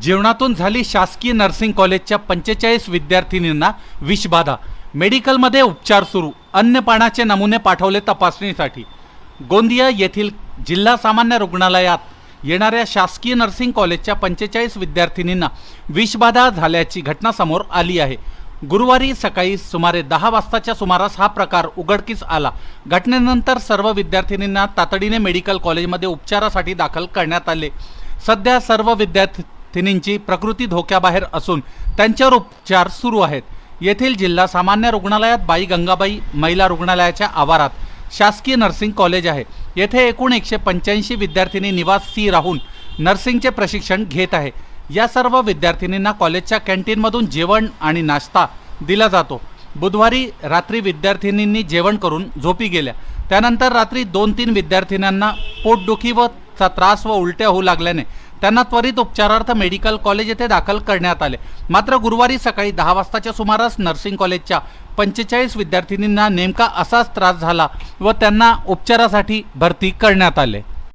जेवणातून झाली शासकीय नर्सिंग कॉलेजच्या 45 विद्यार्थिनींना विषबाधा। मेडिकलमध्ये उपचार सुरू, अन्नपानाचे नमुने पाठवले तपासणीसाठी। गोंदिया येथील जिल्हा सामान्य रुग्णालयात येणाऱ्या शासकीय नर्सिंग कॉलेजच्या 45 विद्यार्थिनींना विषबाधा झाल्याची घटना समोर आली आहे। गुरुवारी सकाळी सुमारे 10 वाजताच्या सुमारास हा प्रकार उघडकीस आला। घटनेनंतर सर्व विद्यार्थिनींना तातडीने मेडिकल कॉलेजमध्ये उपचारासाठी दाखल करण्यात आले। सध्या सर्व विद्यार्थिनींची प्रकृती धोक्याबाहेर असून त्यांच्यावर उपचार सुरू आहेत। येथील जिल्हा सामान्य रुग्णालयात बाई गंगाबाई महिला रुग्णालयाच्या आवारात शासकीय नर्सिंग कॉलेज आहे। येथे एकूण 185 विद्यार्थिनी निवासी राहून नर्सिंगचे प्रशिक्षण घेत आहे। या सर्व विद्यार्थिनींना कॉलेजच्या कॅन्टीनमधून जेवण आणि नाश्ता दिला जातो। बुधवारी रात्री विद्यार्थिनींनी जेवण करून झोपी गेल्या। त्यानंतर रात्री 2-3 विद्यार्थिनींना पोटदुखी व त्रास व उलट्या होऊ लागल्याने त्यांना त्वरित उपचारार्थ मेडिकल कॉलेज येथे दाखल करण्यात आले। मात्र गुरुवारी सकाळी 10 वाजताच्या सुमारास नर्सिंग कॉलेजच्या 45 विद्यार्थिनींना नेमका असाच त्रास झाला व त्यांना उपचारासाठी भरती करण्यात आले।